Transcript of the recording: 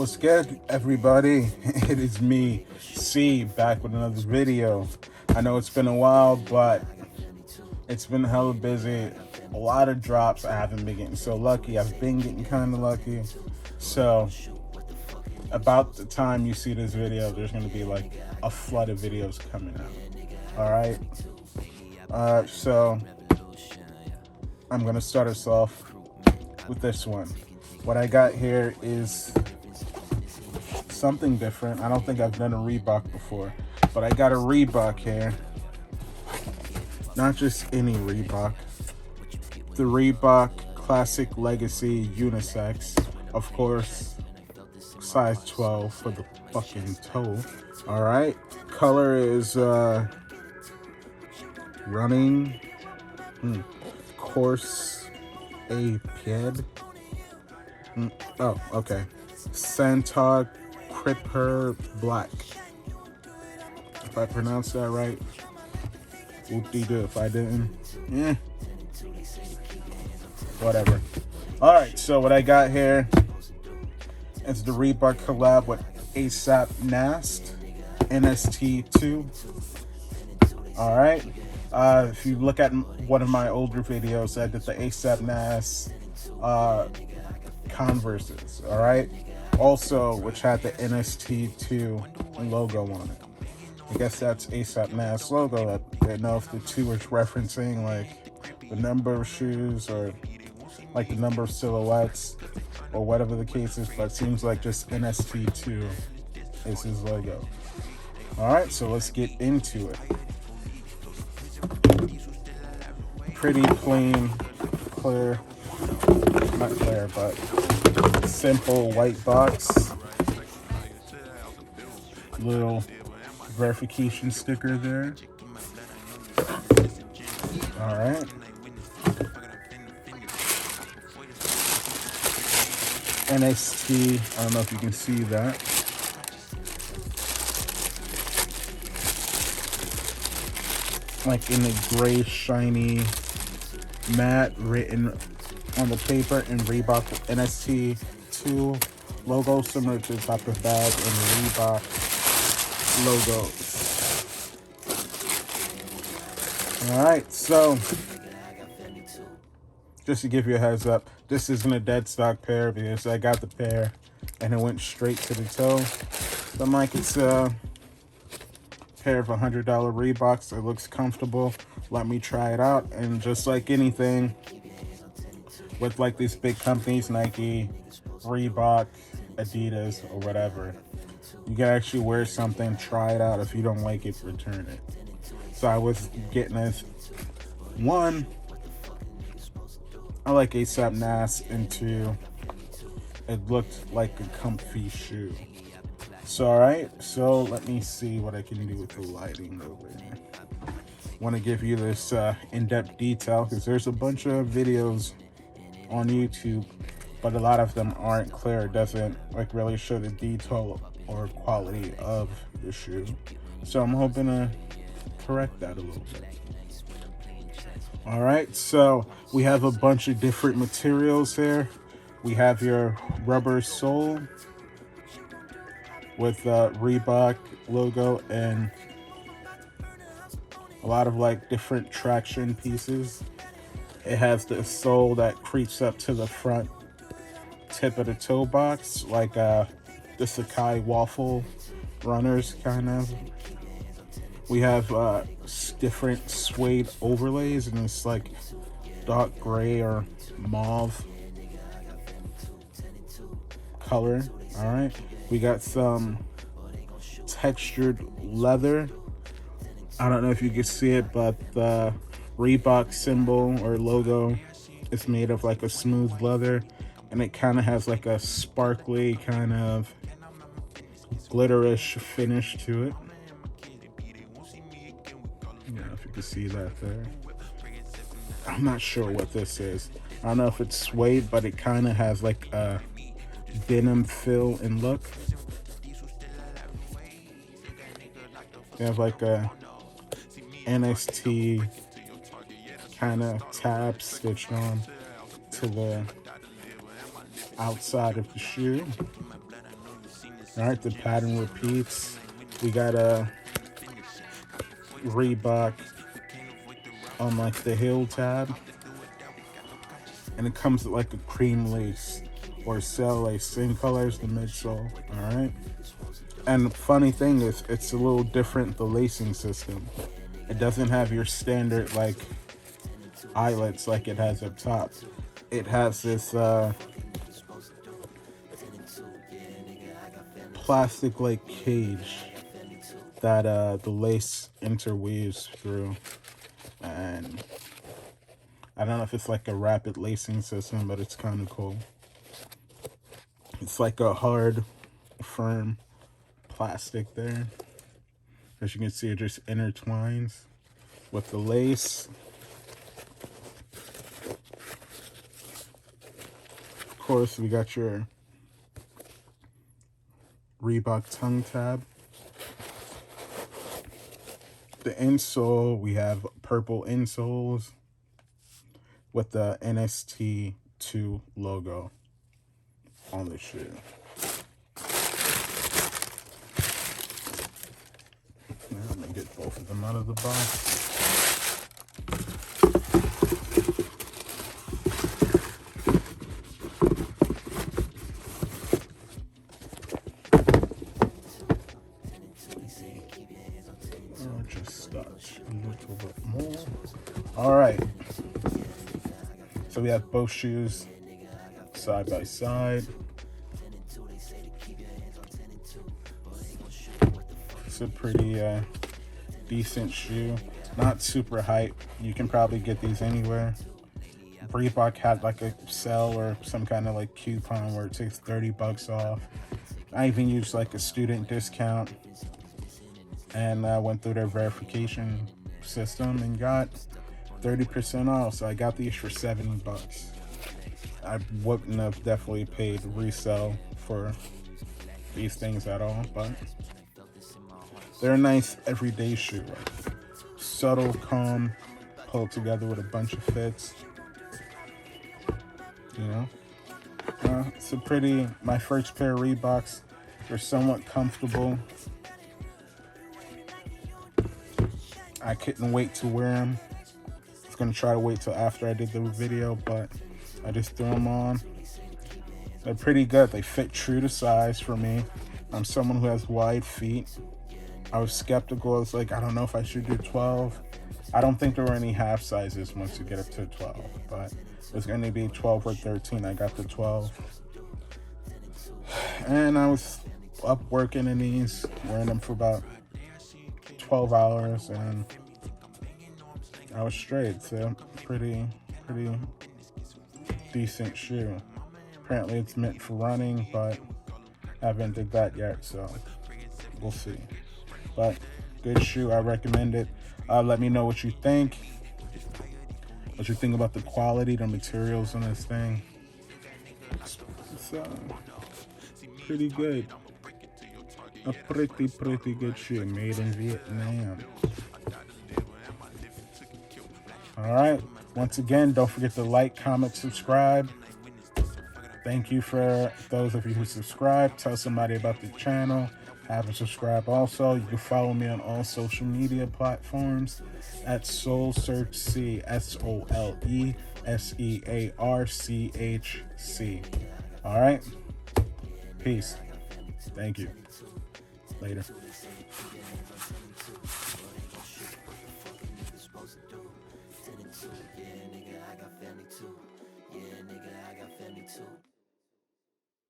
What's good, everybody? It is me, C, back with another video. I know it's been a while, but it's been hella busy. A lot of drops. I haven't been getting so lucky. I've been getting kind of lucky. So, about the time you see this video, there's going to be like a flood of videos coming out. Alright? So, I'm going to start us off with this one. What I got here is something different. I don't think I've done a Reebok before, but I got a Reebok here. Not just any Reebok. The Reebok Classic Legacy Unisex. Of course, size 12 for the fucking toe. Alright. Color is running. Course A Pied. Oh, okay. Santa Cripper Black. If I pronounced that right, whoop-de-doo. If I didn't, whatever. Alright, so what I got here is the Reebok collab with ASAP NAST, NST2. Alright. If you look at one of my older videos, I did the ASAP NAST Converses, alright? Also, which had the NST2 logo on it. I guess that's ASAP NAST logo. I don't know if the two is referencing like the number of shoes or like the number of silhouettes or whatever the case is, but it seems like just NST2 is his logo. Alright, so let's get into it. Pretty plain, clear, not clear, but simple white box. Little verification sticker there. Alright. NXT, I don't know if you can see that. Like in a gray, shiny matte written on the paper in Reebok NST2 logo, similar to the top of bag and Reebok logos. Alright, so just to give you a heads up, this isn't a dead stock pair because I got the pair and it went straight to the toe. So I'm like, it's a pair of $100 Reeboks. It looks comfortable. Let me try it out. And just like anything with like these big companies, Nike, Reebok, Adidas, or whatever, you can actually wear something, try it out. If you don't like it, return it. So I was getting this one. I like ASAP NAST, and two, it looked like a comfy shoe. So alright, so let me see what I can do with the lighting over here. Want to give you this in-depth detail because there's a bunch of videos on YouTube, but a lot of them aren't clear. It doesn't like really show the detail or quality of the shoe. So I'm hoping to correct that a little bit. Alright, so we have a bunch of different materials here. We have your rubber sole with the Reebok logo and a lot of like different traction pieces. It has the sole that creeps up to the front tip of the toe box, like the Sakai waffle runners kind of. We have different suede overlays, and it's like dark gray or mauve color. All right, we got some textured leather. I don't know if you can see it, but the Reebok symbol or logo is made of like a smooth leather, and it kind of has like a sparkly kind of glitterish finish to it. Yeah, if you can see that there. I'm not sure what this is. I don't know if it's suede, but it kind of has like a denim feel and look. They have like a NXT kind of tab stitched on to the outside of the shoe. All right, the pattern repeats. We got a Reebok on like the heel tab, and it comes with like a cream lace or cell lace, same color as the midsole. All right, and the funny thing is, it's a little different, the lacing system. It doesn't have your standard like eyelets like it has up top. It has this plastic like cage that the lace interweaves through, and I don't know if it's like a rapid lacing system, but it's kind of cool. It's like a hard, firm plastic there. As you can see, it just intertwines with the lace. Of course, we got your Reebok tongue tab. The insole, we have purple insoles with the NST2 logo on the shoe. Now let me get both of them out of the box. Just touch a little bit more. All right. So we have both shoes side by side. It's a pretty decent shoe. Not super hype. You can probably get these anywhere. Reebok had like a sale or some kind of like coupon where it takes 30 bucks off. I even used like a student discount and went through their verification system and got 30% off. So I got these for 70 bucks. I wouldn't have definitely paid resale for these things at all, but they're a nice everyday shoe. Like subtle, calm, pulled together with a bunch of fits. You know, it's a pretty, my first pair of Reeboks. They're somewhat comfortable. I couldn't wait to wear them. I was gonna try to wait till after I did the video, but I just threw them on. They're pretty good. They fit true to size for me. I'm someone who has wide feet. I was skeptical. I was like, I don't know if I should do 12. I don't think there were any half sizes once you get up to 12, but it was going to be 12 or 13. I got the 12. And I was up working in these, wearing them for about 12 hours, and I was straight. So pretty decent shoe. Apparently it's meant for running, but I haven't did that yet, so we'll see. But good shoe, I recommend it. Let me know what you think. What you think about the quality, the materials on this thing. It's pretty good. A pretty good shoe made in Vietnam. All right. Once again, don't forget to like, comment, subscribe. Thank you for those of you who subscribe. Tell somebody about the channel. Have them subscribe also. You can follow me on all social media platforms at SoleSearchC, SOLESEARCHC. All right. Peace. Thank you. Later. Yeah, nigga, I got family too.